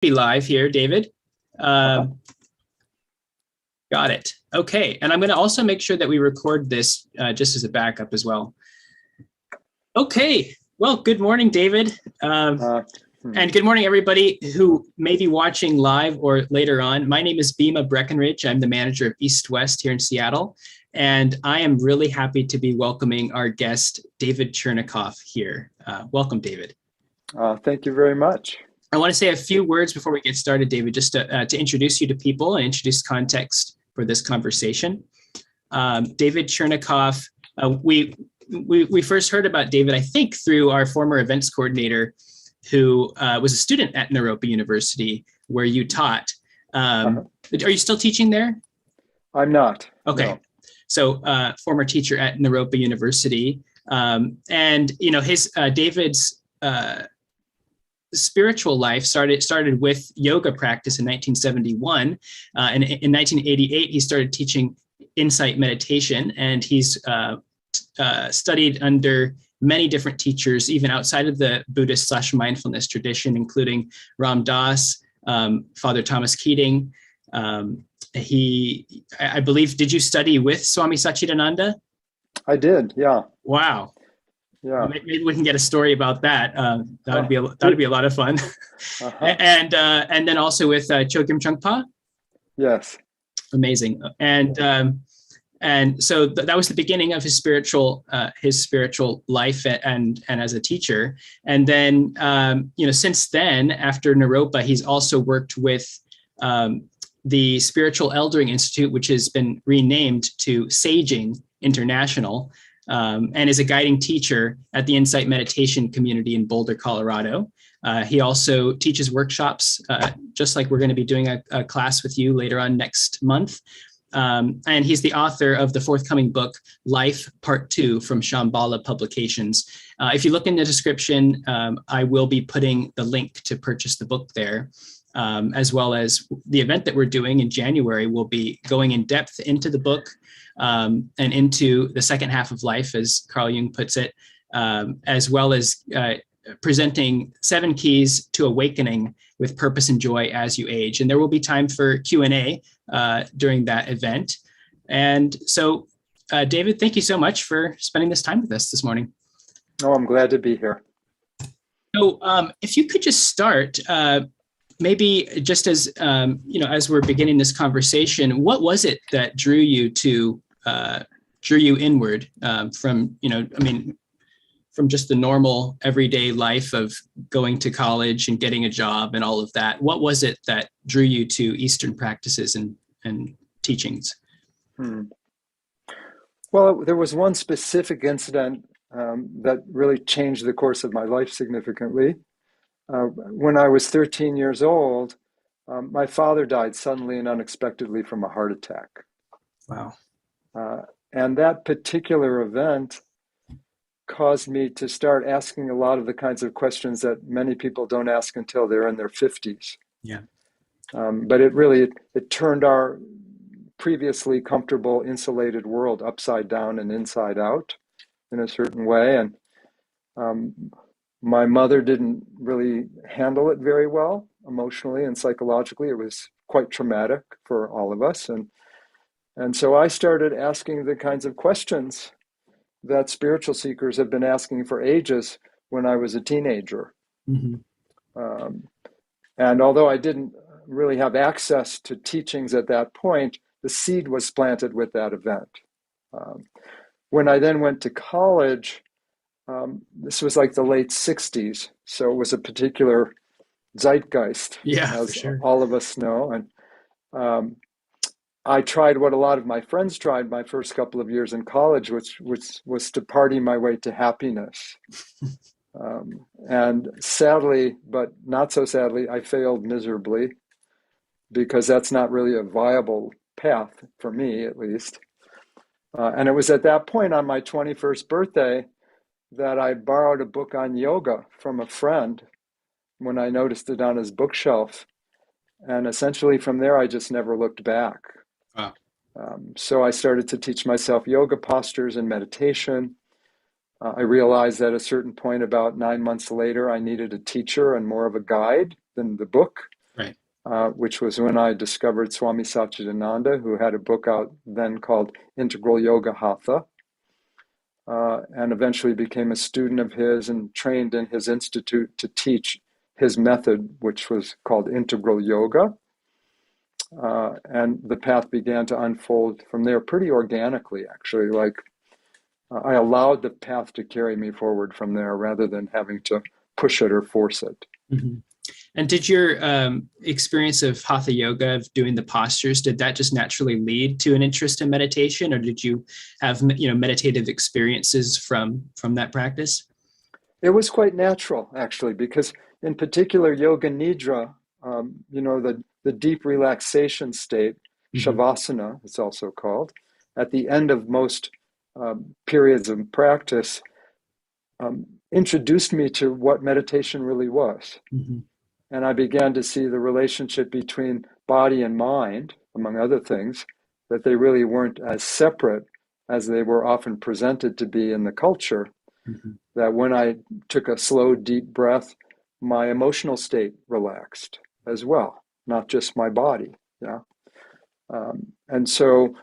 Be live here, David. Got it. Okay, and I'm going to also make sure that we record this just as a backup as well. Okay, well, good morning, David. And good morning, everybody who may be watching live or later on. My name is Bima Breckenridge. I'm the manager of East West here in Seattle. And I am really happy to be welcoming our guest, David Chernikoff, here. Welcome, David. Thank you very much. I want to say a few words before we get started, David, just to introduce you to people and introduce context for this conversation. David Chernikoff, we first heard about David, I think, through our former events coordinator, who was a student at Naropa University, where you taught. Are you still teaching there? I'm not. Okay. No. So former teacher at Naropa University. And, you know, David's spiritual life started with yoga practice in 1971. And in 1988, he started teaching insight meditation, and he's studied under many different teachers, even outside of the Buddhist/mindfulness tradition, including Ram Dass, Father Thomas Keating. I believe, did you study with Swami Satchidananda? I did, yeah. Wow. Yeah. Maybe we can get a story about that. That would be a lot of fun. And then also with Chogyam Trungpa. Yes. Amazing. And so that was the beginning of his spiritual life and as a teacher. And then since then, after Naropa, he's also worked with the Spiritual Eldering Institute, which has been renamed to Saging International, and is a guiding teacher at the Insight Meditation community in Boulder, Colorado. He also teaches workshops, just like we're going to be doing a class with you later on next month. And he's the author of the forthcoming book, Life Part 2 from Shambhala Publications. If you look in the description, I will be putting the link to purchase the book there, as well as the event that we're doing in January. We'll be going in depth into the book and into the second half of life, as Carl Jung puts it, as well as presenting 7 keys to awakening with purpose and joy as you age. And there will be time for Q&A during that event. And so, David, thank you so much for spending this time with us this morning. Oh, I'm glad to be here. So if you could just start, maybe just as, as we're beginning this conversation, what was it that drew you inward from just the normal everyday life of going to college and getting a job and all of that? What was it that drew you to Eastern practices and teachings? Well, there was one specific incident that really changed the course of my life significantly. When I was 13 years old, my father died suddenly and unexpectedly from a heart attack. Wow. And that particular event caused me to start asking a lot of the kinds of questions that many people don't ask until they're in their 50s. Yeah. But it turned our previously comfortable, insulated world upside down and inside out in a certain way. And my mother didn't really handle it very well, emotionally and psychologically. It was quite traumatic for all of us. And so I started asking the kinds of questions that spiritual seekers have been asking for ages when I was a teenager. Mm-hmm. And although I didn't really have access to teachings at that point, the seed was planted with that event. When I then went to college, this was like the late 60s, so it was a particular zeitgeist, as for sure. All of us know. And I tried what a lot of my friends tried my first couple of years in college, which was to party my way to happiness. And sadly, but not so sadly, I failed miserably, because that's not really a viable path for me, at least. And it was at that point on my 21st birthday that I borrowed a book on yoga from a friend when I noticed it on his bookshelf. And essentially from there, I just never looked back. Wow. So I started to teach myself yoga postures and meditation. I realized at a certain point, about 9 months later, I needed a teacher and more of a guide than the book. Right. which was when I discovered Swami Satchidananda, who had a book out then called Integral Yoga Hatha, and eventually became a student of his and trained in his institute to teach his method, which was called Integral Yoga. And the path began to unfold from there pretty organically, actually. Like I allowed the path to carry me forward from there rather than having to push it or force it. Mm-hmm. And did your experience of Hatha Yoga, of doing the postures, did that just naturally lead to an interest in meditation, or did you have meditative experiences from that practice? It was quite natural, actually, because in particular, Yoga Nidra, the deep relaxation state, Mm-hmm. Shavasana, it's also called, at the end of most periods of practice, introduced me to what meditation really was. Mm-hmm. And I began to see the relationship between body and mind, among other things, that they really weren't as separate as they were often presented to be in the culture. Mm-hmm. That when I took a slow, deep breath, my emotional state relaxed as well, not just my body. Yeah. And so,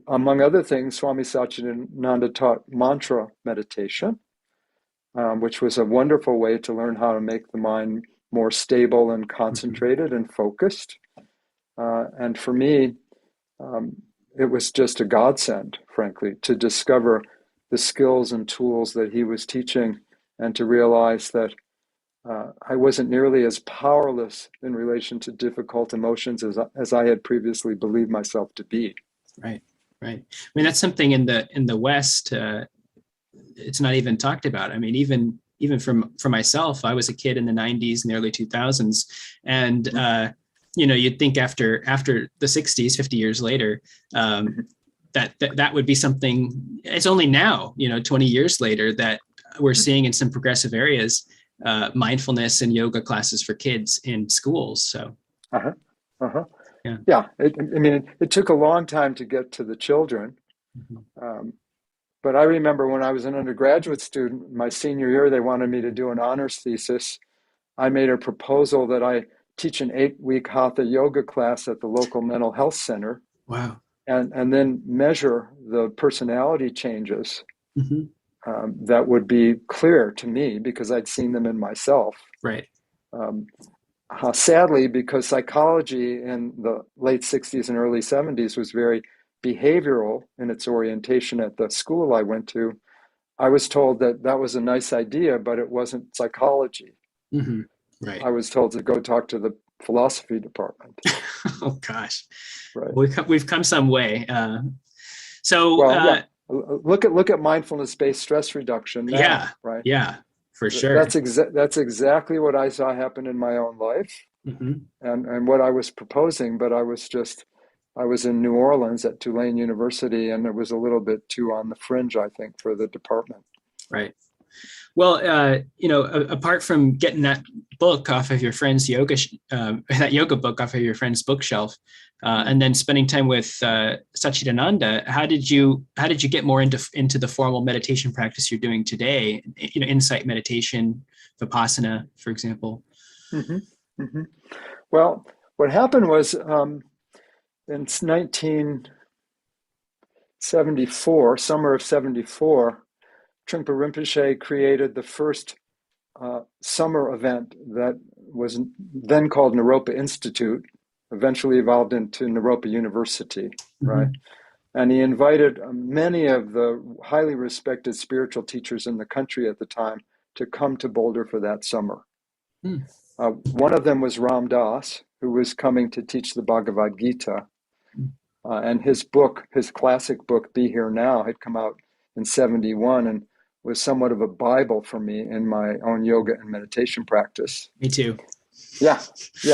among other things, Swami Satchidananda taught mantra meditation, which was a wonderful way to learn how to make the mind more stable and concentrated and focused. And for me, it was just a godsend, frankly, to discover the skills and tools that he was teaching and to realize that I wasn't nearly as powerless in relation to difficult emotions as I had previously believed myself to be. Right, right. I mean, that's something in the West, it's not even talked about. I mean, even for myself, I was a kid in the 90s and the early 2000s, and you'd think after the 60s, 50 years later, that would be something. It's only now, 20 years later, that we're seeing in some progressive areas mindfulness and yoga classes for kids in schools. So, yeah. It took a long time to get to the children. Mm-hmm. But I remember when I was an undergraduate student, my senior year, they wanted me to do an honors thesis. I made a proposal that I teach an 8-week Hatha yoga class at the local mental health center. Wow. And then measure the personality changes mm-hmm. That would be clear to me because I'd seen them in myself. Right. Sadly, because psychology in the late 60s and early 70s was very behavioral in its orientation at the school I went to, I was told that was a nice idea, but it wasn't psychology. Mm-hmm. Right. I was told to go talk to the philosophy department. Oh gosh, right. We've come some way. Look at mindfulness-based stress reduction now, yeah, right? Yeah, for sure. That's exactly what I saw happen in my own life, mm-hmm. and what I was proposing. But I was in New Orleans at Tulane University, and it was a little bit too on the fringe, I think, for the department. Right. Well, apart from getting that book off of your friend's that yoga book off of your friend's bookshelf, and then spending time with Satchidananda, how did you get more into the formal meditation practice you're doing today? Insight meditation, Vipassana, for example. Mm-hmm. Mm-hmm. Well, what happened was in 1974, summer of 74. Trungpa Rinpoche created the first summer event that was then called Naropa Institute, eventually evolved into Naropa University, right? Mm-hmm. And he invited many of the highly respected spiritual teachers in the country at the time to come to Boulder for that summer. Mm. One of them was Ram Dass, who was coming to teach the Bhagavad Gita. And his classic book, Be Here Now, had come out in 71 and was somewhat of a Bible for me in my own yoga and meditation practice. Me too. Yeah.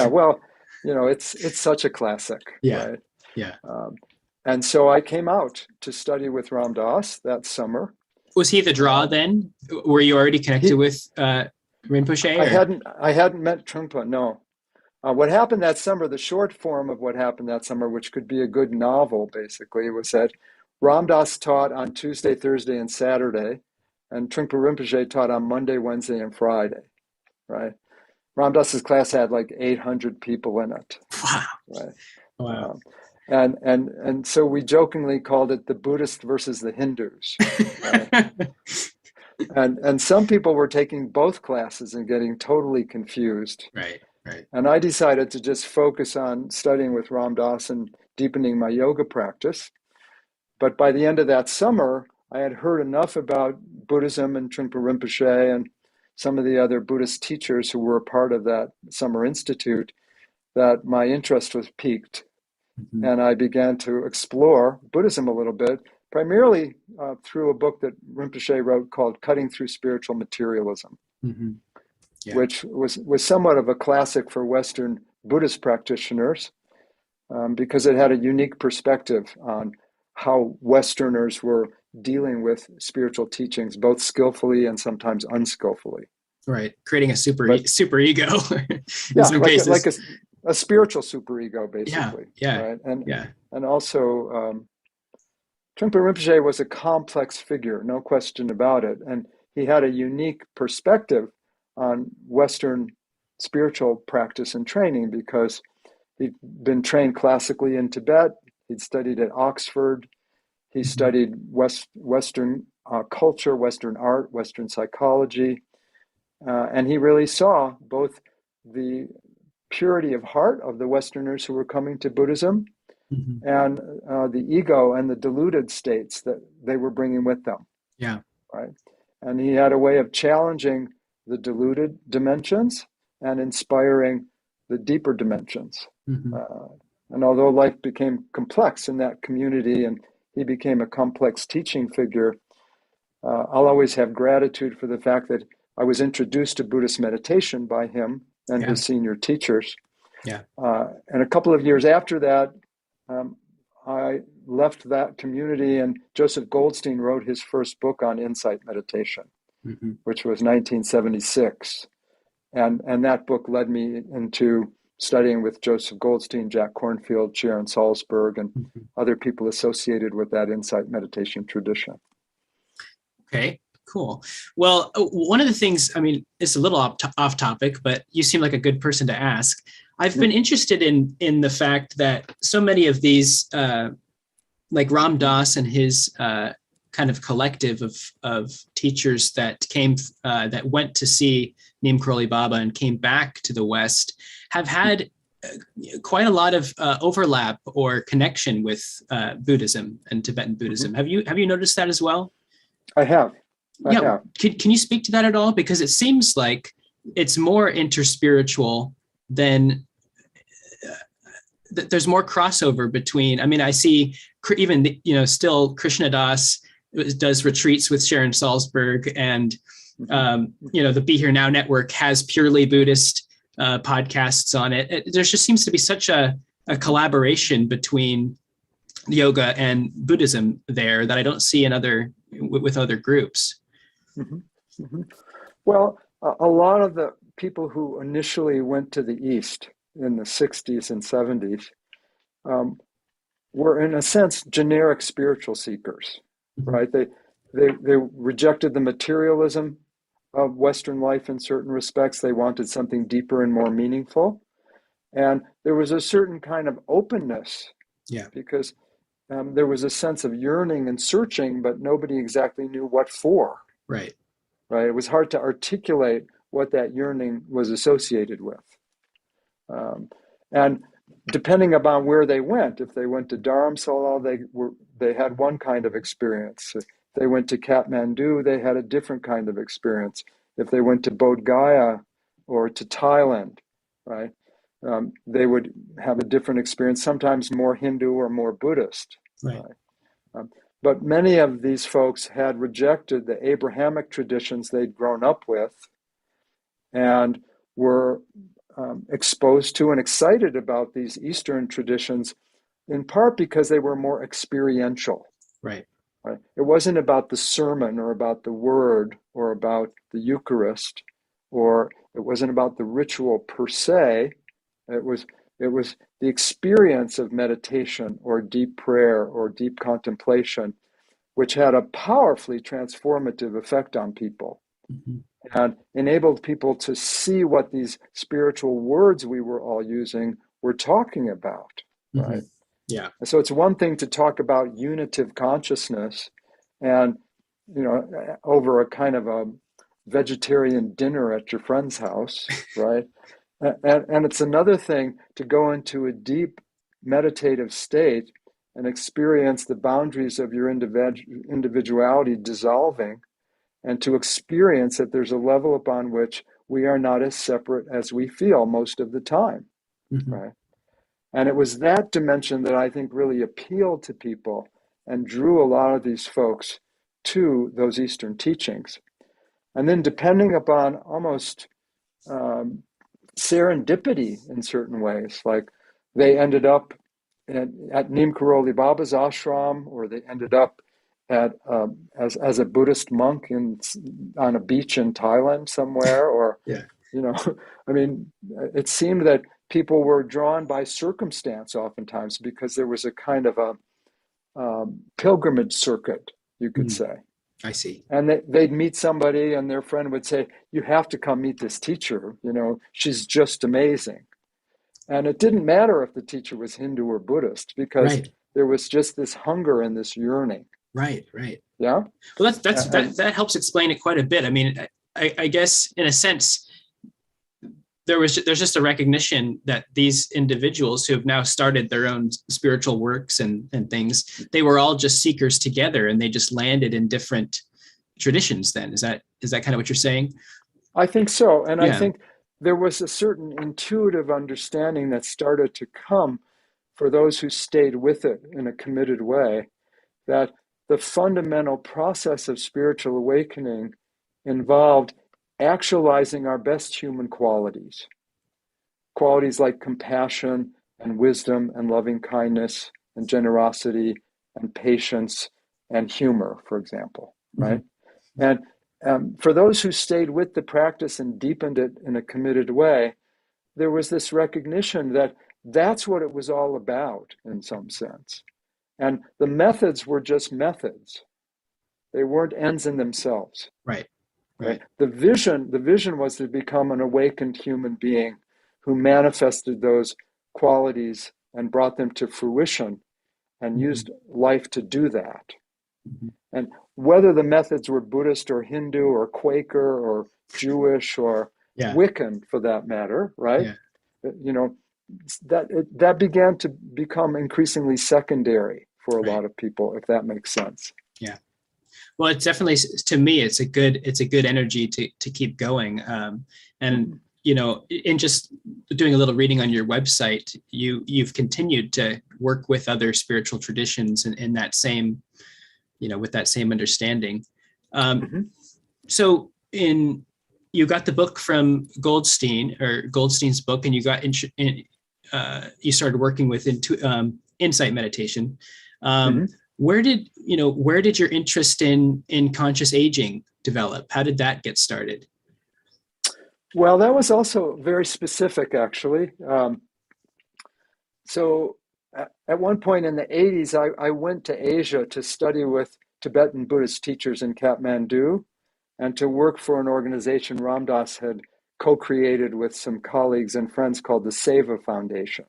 Well, it's such a classic. Yeah. Right? Yeah. And so I came out to study with Ram Dass that summer. Was he the draw then? Were you already connected with Rinpoche? I hadn't met Trungpa, no. What happened that summer, the short form of what happened that summer, which could be a good novel, basically, was that Ram Dass taught on Tuesday, Thursday, and Saturday, and Trungpa Rinpoche taught on Monday, Wednesday, and Friday, right? Ram Dass's class had like 800 people in it. Wow. Right? Wow. And so we jokingly called it the Buddhists versus the Hindus. Right? And some people were taking both classes and getting totally confused. Right. Right. And I decided to just focus on studying with Ram Dass and deepening my yoga practice. But by the end of that summer, I had heard enough about Buddhism and Trungpa Rinpoche and some of the other Buddhist teachers who were a part of that summer institute that my interest was piqued. Mm-hmm. And I began to explore Buddhism a little bit, primarily through a book that Rinpoche wrote called Cutting Through Spiritual Materialism, mm-hmm. Yeah. Which was somewhat of a classic for Western Buddhist practitioners because it had a unique perspective on how Westerners were dealing with spiritual teachings, both skillfully and sometimes unskillfully. Right, creating a super ego. Yeah, like a spiritual superego, basically. Yeah, right? And also, Trungpa Rinpoche was a complex figure, no question about it, and he had a unique perspective on Western spiritual practice and training because he'd been trained classically in Tibet. He'd studied at Oxford. He studied Western culture, Western art, Western psychology. And he really saw both the purity of heart of the Westerners who were coming to Buddhism and the ego and the deluded states that they were bringing with them. Yeah. Right. And he had a way of challenging the deluded dimensions and inspiring the deeper dimensions. Mm-hmm. And although life became complex in that community and he became a complex teaching figure, I'll always have gratitude for the fact that I was introduced to Buddhist meditation by him and his senior teachers. Yeah. And a couple of years after that, I left that community and Joseph Goldstein wrote his first book on insight meditation, which was 1976. And that book led me into studying with Joseph Goldstein, Jack Kornfield, Sharon Salzberg, and other people associated with that insight meditation tradition. Okay, cool. Well, one of the things, I mean, it's a little off topic, but you seem like a good person to ask. I've been interested in the fact that so many of these, like Ram Dass and his kind of collective of teachers that came, that went to see Neem Karoli Baba and came back to the West, have had quite a lot of overlap or connection with Buddhism and Tibetan Buddhism. Have you noticed that as well? I have. Can you speak to that at all? Because it seems like it's more interspiritual than there's more crossover between. I mean, I see even still Krishna Das does retreats with Sharon Salzberg, and the Be Here Now network has purely Buddhist podcasts on it. There just seems to be such a collaboration between yoga and Buddhism there that I don't see with other groups. Well, a lot of the people who initially went to the East in the 60s and 70s were, in a sense, generic spiritual seekers, right? They rejected the materialism of Western life in certain respects. They wanted something deeper and more meaningful. And there was a certain kind of openness, because there was a sense of yearning and searching, but nobody exactly knew what for. Right. It was hard to articulate what that yearning was associated with. And depending upon where they went, if they went to Dharamsala, they had one kind of experience. If they went to Kathmandu, they had a different kind of experience. If they went to Bodh Gaya or to Thailand, right, they would have a different experience, sometimes more Hindu or more Buddhist. Right. But many of these folks had rejected the Abrahamic traditions they'd grown up with and were exposed to and excited about these Eastern traditions, in part because they were more experiential. Right. It wasn't about the sermon or about the word or about the Eucharist, or it wasn't about the ritual per se. It was the experience of meditation or deep prayer or deep contemplation, which had a powerfully transformative effect on people. and enabled people to see what these spiritual words we were all using were talking about, right? Yeah. And so it's one thing to talk about unitive consciousness and, over a kind of a vegetarian dinner at your friend's house, right? And it's another thing to go into a deep meditative state and experience the boundaries of your individuality dissolving, and to experience that there's a level upon which we are not as separate as we feel most of the time, right? And it was that dimension that I think really appealed to people and drew a lot of these folks to those Eastern teachings. And then, depending upon almost serendipity in certain ways, like they ended up at Neem Karoli Baba's ashram, or they ended up as a Buddhist monk on a beach in Thailand somewhere, or Yeah. I mean, it seemed that people were drawn by circumstance oftentimes, because there was a kind of a pilgrimage circuit, you could say. I see. And they'd meet somebody and their friend would say, you have to come meet this teacher, she's just amazing. And it didn't matter if the teacher was Hindu or Buddhist, because there was just this hunger and this yearning. Right. Yeah. Well, that helps explain it quite a bit. I mean, I guess in a sense, there's just a recognition that these individuals who have now started their own spiritual works and things, they were all just seekers together, and they just landed in different traditions then. Is that kind of what you're saying? I think so. And I think there was a certain intuitive understanding that started to come for those who stayed with it in a committed way, that the fundamental process of spiritual awakening involved actualizing our best human qualities like compassion and wisdom and loving kindness and generosity and patience and humor, for example, right? And for those who stayed with the practice and deepened it in a committed way, there was this recognition that that's what it was all about in some sense. And the methods were just methods. They weren't ends in themselves. Right. The vision was to become an awakened human being who manifested those qualities and brought them to fruition and used life to do that. And whether the methods were Buddhist or Hindu or Quaker or Jewish or Wiccan, for that matter, right? That began to become increasingly secondary for a lot of people, if that makes sense. Yeah. Well, it's definitely, to me, it's a good energy to keep going. And in just doing a little reading on your website, you've continued to work with other spiritual traditions in that same, with that same understanding. So you got the book from Goldstein's book, and you got you started working with insight meditation. Where did your interest in conscious aging develop? How did that get started? Well, that was also very specific, actually. So at one point in the 80s, I went to Asia to study with Tibetan Buddhist teachers in Kathmandu, and to work for an organization Ram Dass had co-created with some colleagues and friends called the Seva Foundation.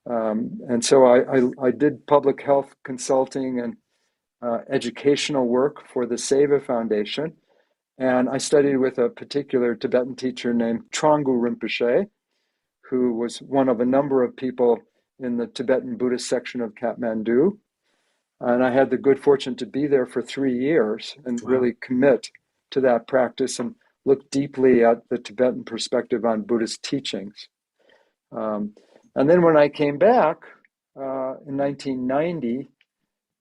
And so I did public health consulting and educational work for the Seva Foundation. And I studied with a particular Tibetan teacher named Trongku Rinpoche, who was one of a number of people in the Tibetan Buddhist section of Kathmandu. And I had the good fortune to be there for 3 years and really commit to that practice and look deeply at the Tibetan perspective on Buddhist teachings. And then when I came back in 1990,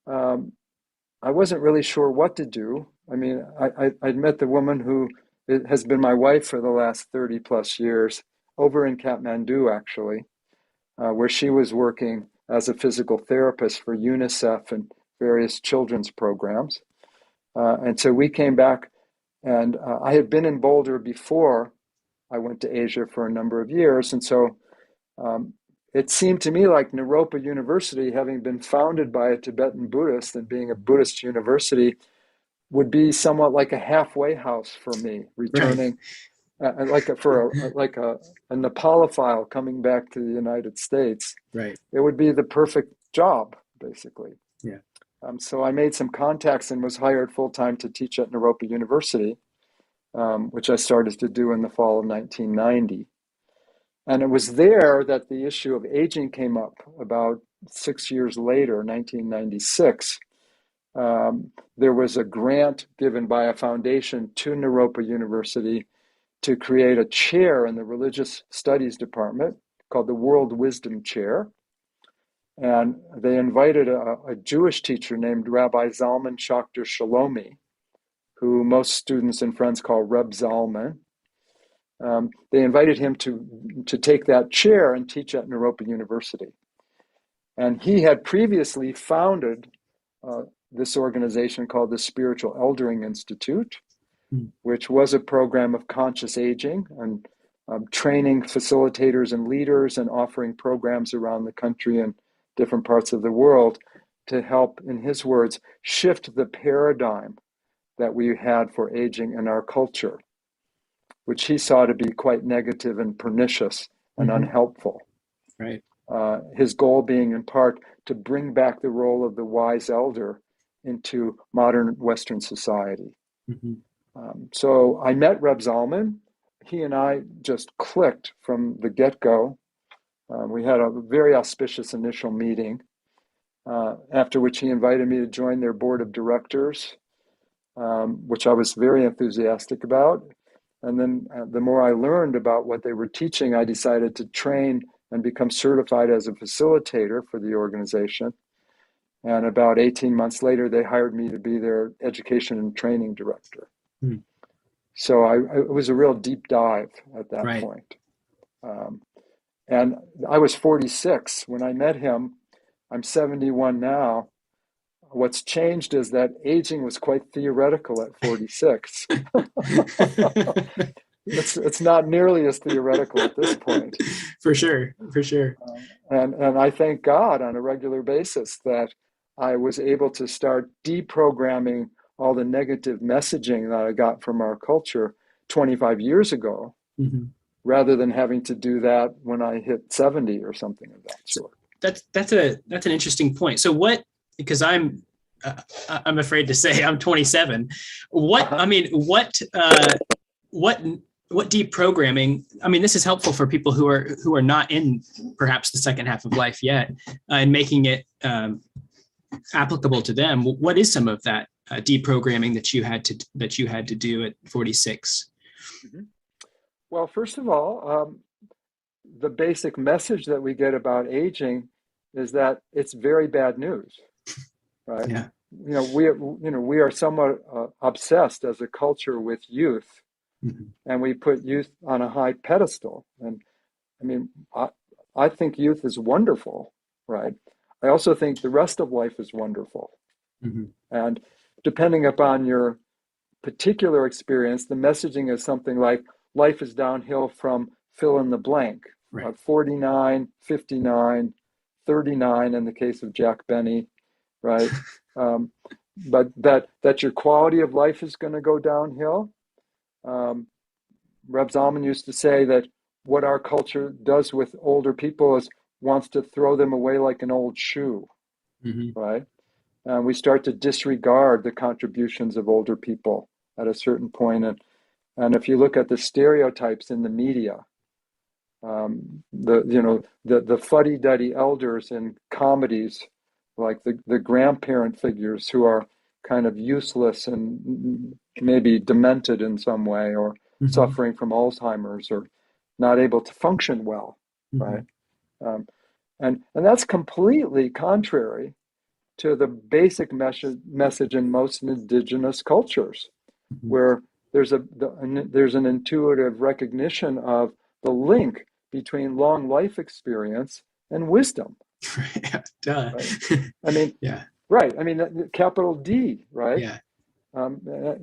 I wasn't really sure what to do. I mean, I'd met the woman who has been my wife for the last 30 plus years over in Kathmandu, actually, where she was working as a physical therapist for UNICEF and various children's programs. And so we came back, and I had been in Boulder before I went to Asia for a number of years. And so it seemed to me like Naropa University, having been founded by a Tibetan Buddhist and being a Buddhist university, would be somewhat like a halfway house for me, Right. returning like a Nepalophile coming back to the United States. Right. It would be the perfect job, basically. Yeah. So I made some contacts and was hired full-time to teach at Naropa University, which I started to do in the fall of 1990. And it was there that the issue of aging came up about 6 years later, 1996. There was a grant given by a foundation to Naropa University to create a chair in the Religious Studies Department called the World Wisdom Chair. And they invited a Jewish teacher named Rabbi Zalman Schachter Shalomi, who most students and friends call Reb Zalman. They invited him to take that chair and teach at Naropa University. And he had previously founded this organization called the Spiritual Eldering Institute, which was a program of conscious aging and training facilitators and leaders and offering programs around the country and different parts of the world to help, in his words, shift the paradigm that we had for aging in our culture, which he saw to be quite negative and pernicious and unhelpful. Right. His goal being in part to bring back the role of the wise elder into modern Western society. So I met Reb Zalman. He and I just clicked from the get-go. We had a very auspicious initial meeting, after which he invited me to join their board of directors, which I was very enthusiastic about. And then the more I learned about what they were teaching, I decided to train and become certified as a facilitator for the organization. And about 18 months later, they hired me to be their education and training director. So it was a real deep dive at that point. And I was 46 when I met him. I'm 71 now. What's changed is that aging was quite theoretical at 46. It's not nearly as theoretical at this point. For sure. And I thank God on a regular basis that I was able to start deprogramming all the negative messaging that I got from our culture 25 years ago, rather than having to do that when I hit 70 or something of that sort. That's an interesting point. So because I'm afraid to say I'm 27. What deprogramming? I mean, this is helpful for people who are not in perhaps the second half of life yet, and making it applicable to them. What is some of that deprogramming that you had to do at 46? Well, first of all, the basic message that we get about aging is that it's very bad news, right? Yeah. We are somewhat obsessed as a culture with youth, and we put youth on a high pedestal. And I mean, I think youth is wonderful, right? I also think the rest of life is wonderful. And depending upon your particular experience, the messaging is something like life is downhill from fill in the blank, 49, 59, 39 in the case of Jack Benny, right? But that your quality of life is going to go downhill. Reb Zalman used to say that what our culture does with older people is wants to throw them away like an old shoe, right? And we start to disregard the contributions of older people at a certain point. And if you look at the stereotypes in the media, the fuddy-duddy elders in comedies, like the grandparent figures who are kind of useless and maybe demented in some way, or suffering from Alzheimer's, or not able to function well, right? And that's completely contrary to the basic message in most indigenous cultures, where there's an intuitive recognition of the link between long life experience and wisdom. Duh. Right? I mean, yeah. Right. I mean, capital D, right? Yeah.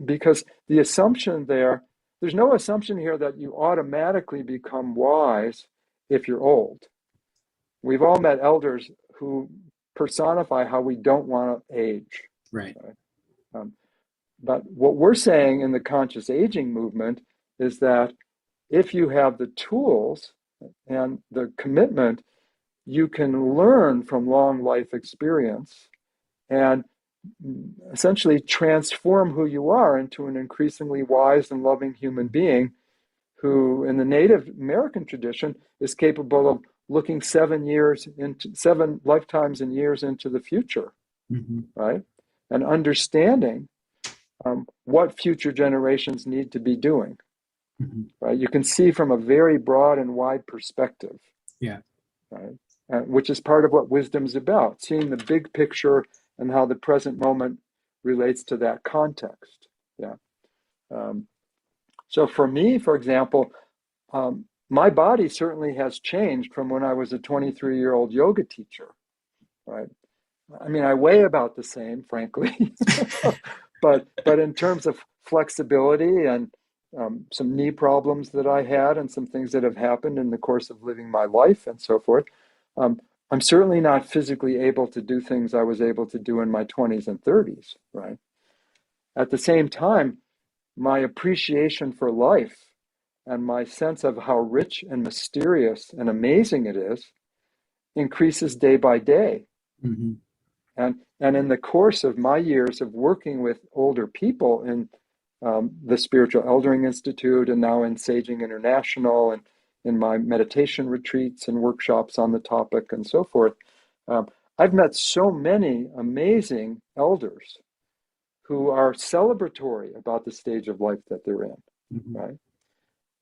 Because the assumption there's no assumption here that you automatically become wise if you're old. We've all met elders who personify how we don't want to age. Right. what we're saying in the conscious aging movement is that if you have the tools and the commitment, you can learn from long life experience and essentially transform who you are into an increasingly wise and loving human being who, in the Native American tradition, is capable of looking 7 lifetimes and years into the future, right? And understanding what future generations need to be doing, right? You can see from a very broad and wide perspective, right? Which is part of what wisdom is about, seeing the big picture and how the present moment relates to that context. So for me, for example, my body certainly has changed from when I was a 23-year-old yoga teacher, right? I mean, I weigh about the same, frankly, but in terms of flexibility and some knee problems that I had and some things that have happened in the course of living my life and so forth, I'm certainly not physically able to do things I was able to do in my 20s and 30s, right? At the same time, my appreciation for life and my sense of how rich and mysterious and amazing it is increases day by day. And in the course of my years of working with older people in the Spiritual Eldering Institute and now in Saging International and in my meditation retreats and workshops on the topic and so forth, I've met so many amazing elders who are celebratory about the stage of life that they're in, right?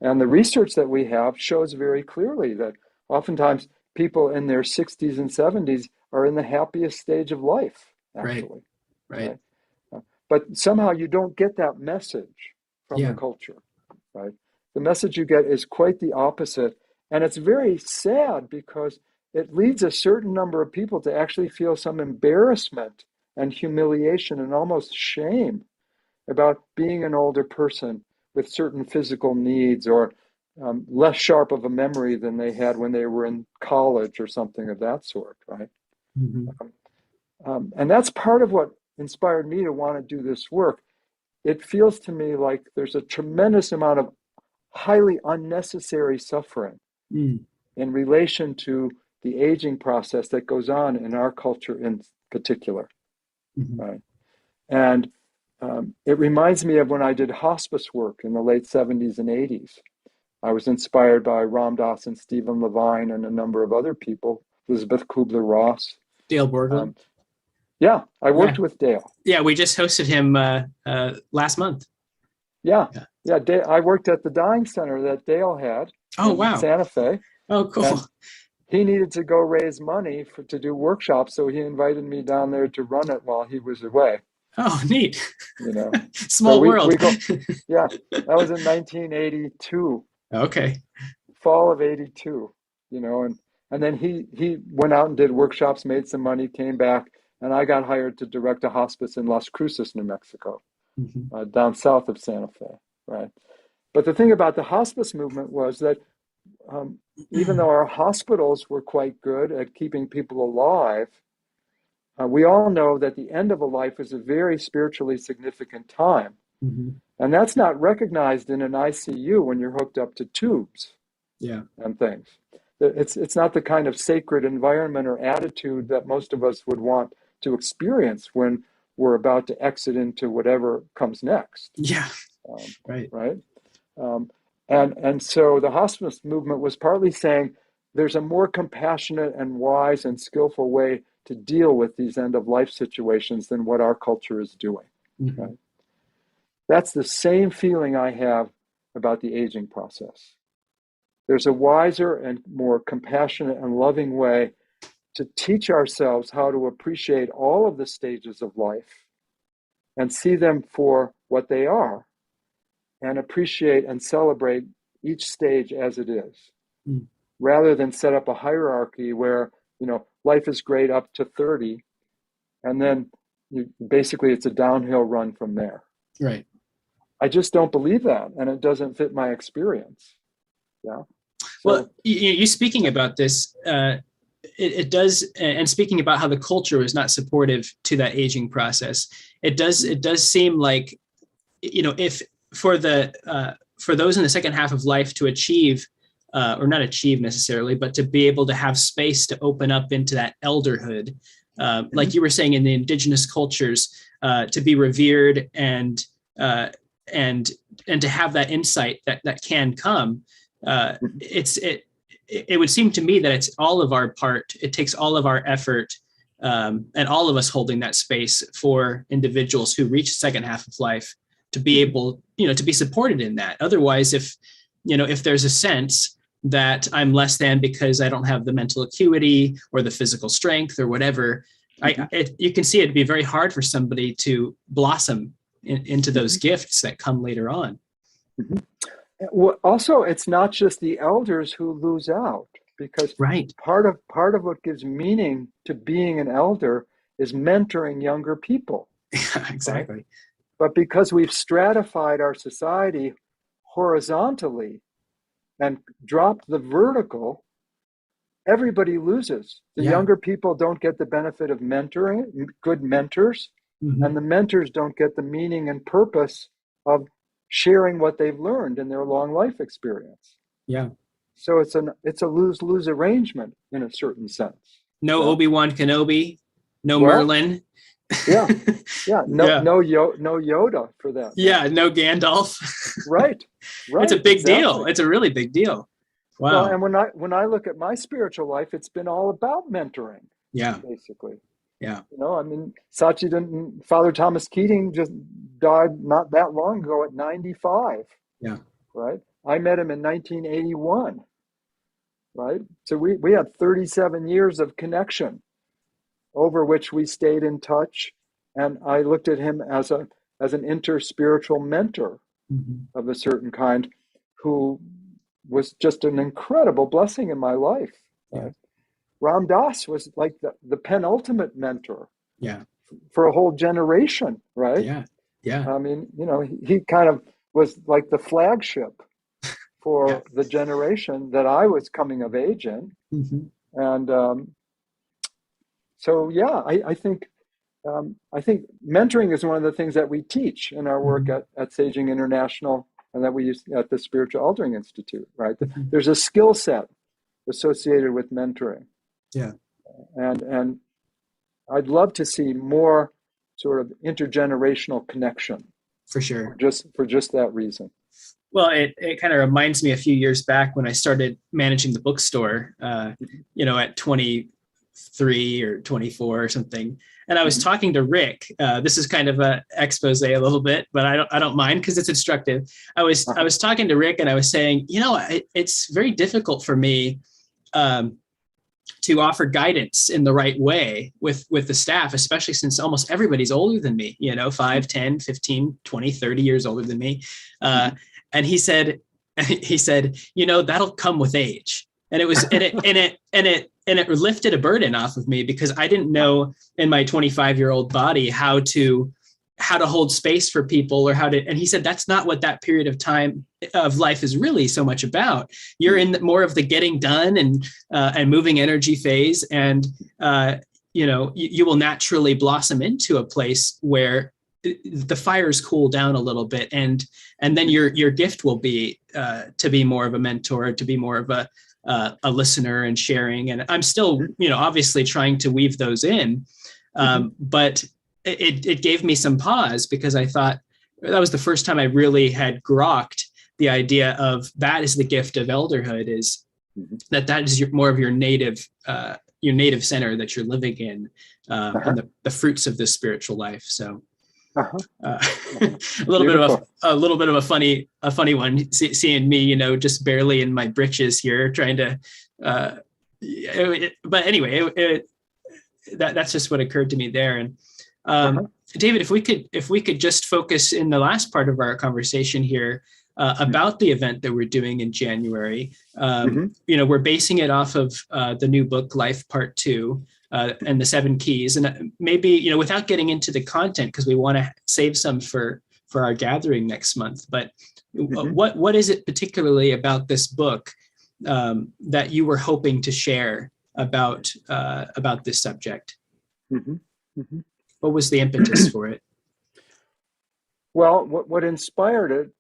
And the research that we have shows very clearly that oftentimes people in their 60s and 70s are in the happiest stage of life, actually. Right. But somehow you don't get that message from the culture, right? The message you get is quite the opposite. And it's very sad because it leads a certain number of people to actually feel some embarrassment and humiliation and almost shame about being an older person with certain physical needs or less sharp of a memory than they had when they were in college or something of that sort, right? And that's part of what inspired me to want to do this work. It feels to me like there's a tremendous amount of highly unnecessary suffering in relation to the aging process that goes on in our culture in particular, right? And it reminds me of when I did hospice work in the late 70s and 80s. I was inspired by Ram Dass and Stephen Levine and a number of other people, Elizabeth Kubler-Ross. Dale Borglum. I worked with Dale. Yeah, we just hosted him last month. I worked at the dying center that Dale had in Santa Fe. Oh, cool. And he needed to go raise money to do workshops, so he invited me down there to run it while he was away. Oh, neat. You know, Small world. That was in 1982. Okay. Fall of 82, you know, and then he went out and did workshops, made some money, came back, and I got hired to direct a hospice in Las Cruces, New Mexico, down south of Santa Fe, right? But the thing about the hospice movement was that even though our hospitals were quite good at keeping people alive, we all know that the end of a life is a very spiritually significant time. And that's not recognized in an ICU when you're hooked up to tubes and things. It's not the kind of sacred environment or attitude that most of us would want to experience when we're about to exit into whatever comes next. Right. And so the hospice movement was partly saying there's a more compassionate and wise and skillful way to deal with these end-of-life situations than what our culture is doing. Right? That's the same feeling I have about the aging process. There's a wiser and more compassionate and loving way to teach ourselves how to appreciate all of the stages of life and see them for what they are and appreciate and celebrate each stage as it is, rather than set up a hierarchy where, you know, life is great up to 30 and then basically it's a downhill run from there. Right. I just don't believe that, and it doesn't fit my experience. Well, you speaking about this, it does, and speaking about how the culture was not supportive to that aging process, it does seem like if for those in the second half of life to achieve, or not achieve necessarily, but to be able to have space to open up into that elderhood, like you were saying in the indigenous cultures, to be revered and to have that insight that can come. It would seem to me that it's all of our part. It takes all of our effort, and all of us holding that space for individuals who reach the second half of life to be able, to be supported in that. Otherwise, if there's a sense that I'm less than because I don't have the mental acuity or the physical strength or whatever, you can see it'd be very hard for somebody to blossom into those gifts that come later on. Well, also, it's not just the elders who lose out, because part of what gives meaning to being an elder is mentoring younger people. Exactly. Right? But because we've stratified our society horizontally and dropped the vertical, everybody loses. The younger people don't get the benefit of mentoring, good mentors, and the mentors don't get the meaning and purpose of sharing what they've learned in their long life experience. Yeah. So it's a lose-lose arrangement in a certain sense. No Obi-Wan Kenobi, no Merlin. No Yoda for that. Yeah, no Gandalf. Right. It's a big deal. It's a really big deal. Wow. Well, and when I look at my spiritual life, it's been all about mentoring. Yeah. Basically. Yeah. Father Thomas Keating just died not that long ago at 95. Yeah. Right. I met him in 1981. Right. So we had 37 years of connection, over which we stayed in touch. And I looked at him as an interspiritual mentor of a certain kind, who was just an incredible blessing in my life. Right? Ram Dass was like the penultimate mentor for a whole generation, right? Yeah. I mean, he kind of was like the flagship for the generation that I was coming of age in. And I think mentoring is one of the things that we teach in our work at Saging International, and that we use at the Spiritual Altering Institute, right? There's a skill set associated with mentoring. Yeah. And I'd love to see more sort of intergenerational connection. For sure. For just that reason. Well, it kind of reminds me a few years back when I started managing the bookstore, at 23 or 24 or something. And I was talking to Rick. This is kind of a expose a little bit, but I don't mind because it's instructive. I was talking to Rick and I was saying, it's very difficult for me to offer guidance in the right way with the staff, especially since almost everybody's older than me, 5, 10, 15, 20, 30 years older than me. And he said, that'll come with age. And it was, and it lifted a burden off of me, because I didn't know in my 25-year-old body how to hold space for people, or and he said, that's not what that period of time of life is really so much about. You're in more of the getting done and moving energy phase. And, you will naturally blossom into a place where the fires cool down a little bit. And then your gift will be to be more of a mentor, to be more of a listener and sharing. And I'm still, obviously trying to weave those in. But it gave me some pause, because I thought that was the first time I really had grokked the idea of that is the gift of elderhood, is that is more of your native center that you're living in, and the fruits of this spiritual life. So a little bit of a funny one, seeing me, just barely in my britches here, trying to, but anyway, that's just what occurred to me there. And David, if we could just focus in the last part of our conversation here about the event that we're doing in January. We're basing it off of the new book, Life Part 2, and the 7 keys. And maybe, without getting into the content, because we want to save some for our gathering next month. But what is it particularly about this book that you were hoping to share about this subject? What was the impetus for it? Well, what inspired it,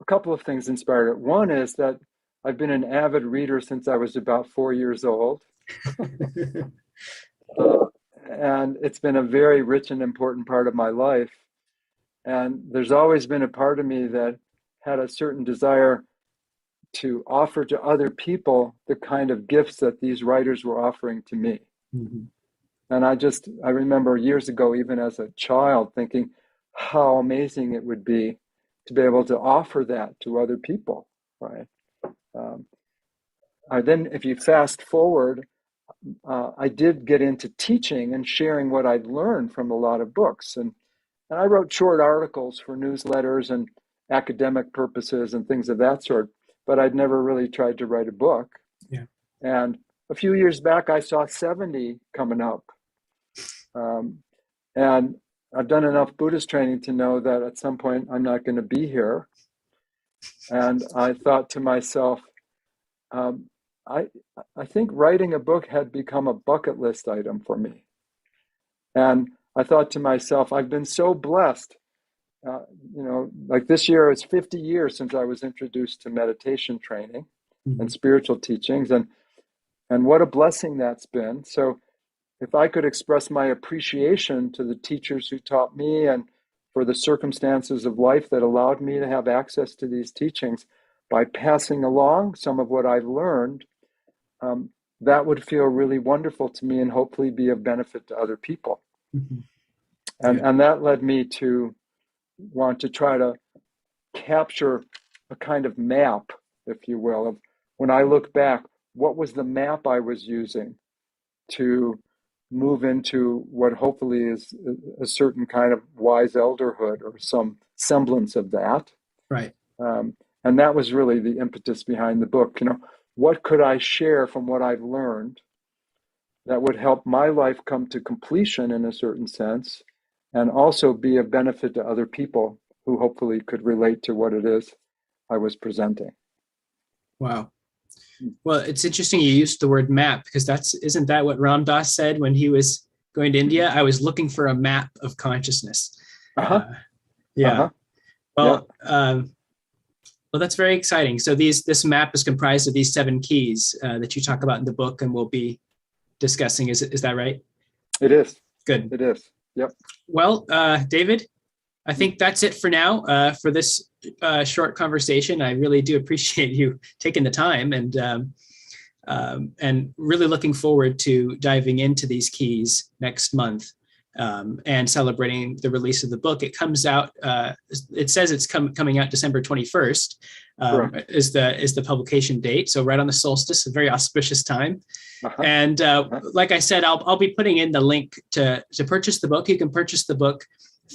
a couple of things inspired it. One is that I've been an avid reader since I was about 4 years old. And it's been a very rich and important part of my life. And there's always been a part of me that had a certain desire to offer to other people the kind of gifts that these writers were offering to me. Mm-hmm. And I remember years ago, even as a child, thinking how amazing it would be to be able to offer that to other people, right? Then if you fast forward, I did get into teaching and sharing what I'd learned from a lot of books. And I wrote short articles for newsletters and academic purposes and things of that sort, but I'd never really tried to write a book. Yeah. And a few years back, I saw 70 coming up. And I've done enough Buddhist training to know that at some point I'm not going to be here. And I thought to myself, I think writing a book had become a bucket list item for me. And I thought to myself, I've been so blessed. Like this year, it's 50 years since I was introduced to meditation training and spiritual teachings. And what a blessing that's been. So if I could express my appreciation to the teachers who taught me and for the circumstances of life that allowed me to have access to these teachings by passing along some of what I've learned, that would feel really wonderful to me and hopefully be of benefit to other people. Mm-hmm. And that led me to want to try to capture a kind of map, if you will, of when I look back, what was the map I was using to move into what hopefully is a certain kind of wise elderhood or some semblance of that. Right. And that was really the impetus behind the book. What could I share from what I've learned that would help my life come to completion in a certain sense, and also be of benefit to other people who hopefully could relate to what it is I was presenting. Wow. Well, it's interesting you used the word map, because isn't that what Ram Dass said when he was going to India? I was looking for a map of consciousness. Uh-huh. Yeah. Uh-huh. Well, well, that's very exciting. So this map is comprised of these 7 keys that you talk about in the book, and we'll be discussing. Is that right? It is. Good. It is. Yep. Well, David, I think that's it for now for this short conversation. I really do appreciate you taking the time and really looking forward to diving into these keys next month and celebrating the release of the book. It comes out. It says it's coming out December 21st is the publication date. So right on the solstice, a very auspicious time. Uh-huh. And like I said, I'll be putting in the link to purchase the book. You can purchase the book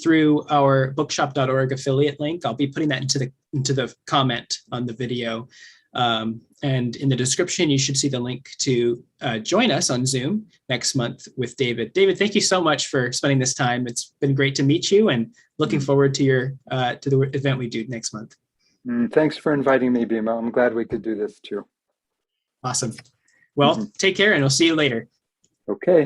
through our bookshop.org affiliate link. I'll be putting that into the comment on the video. And in the description, you should see the link to join us on Zoom next month with David. David, thank you so much for spending this time. It's been great to meet you, and looking forward to to the event we do next month. Thanks for inviting me, Bima. I'm glad we could do this too. Awesome. Well, take care, and we'll see you later. Okay.